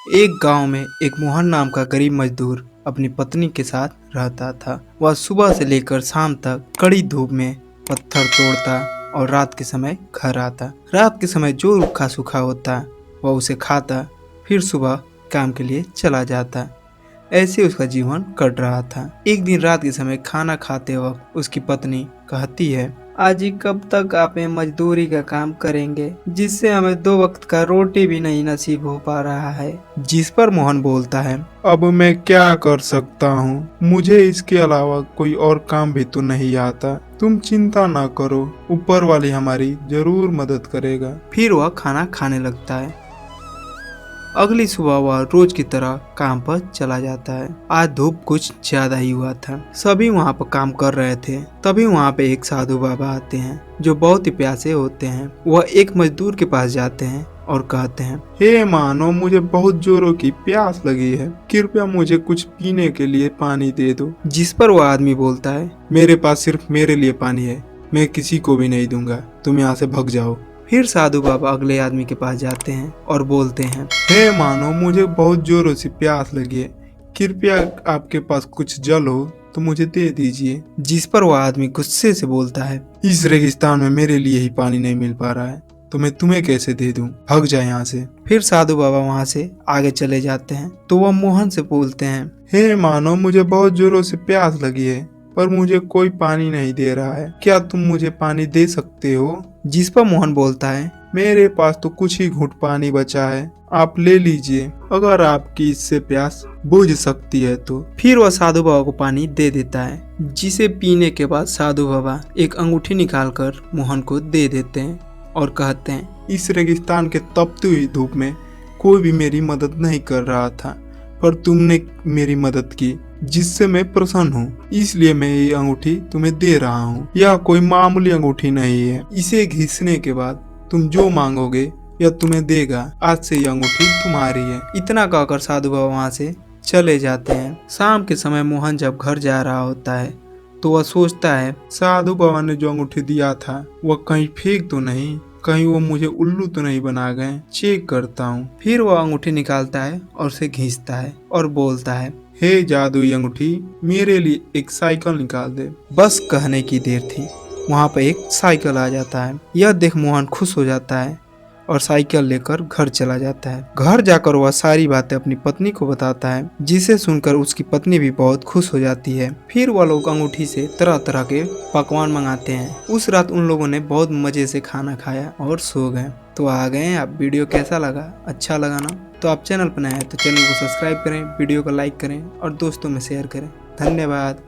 एक गांव में एक मोहन नाम का गरीब मजदूर अपनी पत्नी के साथ रहता था। वह सुबह से लेकर शाम तक कड़ी धूप में पत्थर तोड़ता और रात के समय घर आता। रात के समय जो रूखा सूखा होता वह उसे खाता, फिर सुबह काम के लिए चला जाता। ऐसे उसका जीवन कट रहा था। एक दिन रात के समय खाना खाते वक्त उसकी पत्नी कहती है, आज ही कब तक आप ये मजदूरी का काम करेंगे, जिससे हमें 2 वक्त का रोटी भी नहीं नसीब हो पा रहा है। जिस पर मोहन बोलता है, अब मैं क्या कर सकता हूँ, मुझे इसके अलावा कोई और काम भी तो नहीं आता। तुम चिंता ना करो, ऊपर वाली हमारी जरूर मदद करेगा। फिर वह खाना खाने लगता है। अगली सुबह वह रोज की तरह काम पर चला जाता है। आज धूप कुछ ज्यादा ही हुआ था। सभी वहाँ पर काम कर रहे थे। तभी वहाँ पे एक साधु बाबा आते हैं जो बहुत ही प्यासे होते हैं। वह एक मजदूर के पास जाते हैं और कहते हैं, हे मानो, मुझे बहुत जोरों की प्यास लगी है, कृपया मुझे कुछ पीने के लिए पानी दे दो। जिस पर वह आदमी बोलता है, मेरे पास सिर्फ मेरे लिए पानी है, मैं किसी को भी नहीं दूंगा, तुम यहाँ से भाग जाओ। फिर साधु बाबा अगले आदमी के पास जाते हैं और बोलते हैं, हे मानो, मुझे बहुत जोरों से प्यास लगी है, कृपया आपके पास कुछ जल हो तो मुझे दे दीजिए। जिस पर वह आदमी गुस्से से बोलता है, इस रेगिस्तान में मेरे लिए ही पानी नहीं मिल पा रहा है, तो मैं तुम्हें कैसे दे दूं, भाग जाए यहाँ से। फिर साधु बाबा वहाँ से आगे चले जाते हैं तो वह मोहन से बोलते हैं, हे मानो, मुझे बहुत जोरों से प्यास लगी है, पर मुझे कोई पानी नहीं दे रहा है, क्या तुम मुझे पानी दे सकते हो? जिस पर मोहन बोलता है, मेरे पास तो कुछ ही घूंट पानी बचा है, आप ले लीजिए, अगर आपकी इससे प्यास बुझ सकती है तो। फिर वह साधु बाबा को पानी दे देता है, जिसे पीने के बाद साधु बाबा एक अंगूठी निकालकर मोहन को दे देते हैं और कहते हैं, इस रेगिस्तान के तपती हुई धूप में कोई भी मेरी मदद नहीं कर रहा था, पर तुमने मेरी मदद की, जिससे मैं प्रसन्न हूँ, इसलिए मैं ये अंगूठी तुम्हें दे रहा हूँ। यह कोई मामूली अंगूठी नहीं है, इसे घिसने के बाद तुम जो मांगोगे यह तुम्हें देगा। आज से यह अंगूठी तुम्हारी है। इतना कहकर साधु बाबा वहाँ से चले जाते हैं। शाम के समय मोहन जब घर जा रहा होता है तो वह सोचता है, साधु बाबा ने जो अंगूठी दिया था वह कहीं फेंक तो नहीं, कहीं वो मुझे उल्लू तो नहीं बना गए, चेक करता हूँ। फिर वह अंगूठी निकालता है और उसे घींचता है और बोलता है, हे जादुई अंगूठी, मेरे लिए एक साइकिल निकाल दे। बस कहने की देर थी, वहाँ पर एक साइकिल आ जाता है। यह देख मोहन खुश हो जाता है और साइकिल लेकर घर चला जाता है। घर जाकर वह सारी बातें अपनी पत्नी को बताता है, जिसे सुनकर उसकी पत्नी भी बहुत खुश हो जाती है। फिर वह लोग अंगूठी से तरह तरह के पकवान मंगाते हैं। उस रात उन लोगों ने बहुत मजे से खाना खाया और सो गए। तो आ गए आप। वीडियो कैसा लगा? अच्छा लगा ना? तो आप चैनल पर नए हैं तो चैनल को सब्सक्राइब करें, वीडियो को लाइक करें और दोस्तों में शेयर करें। धन्यवाद।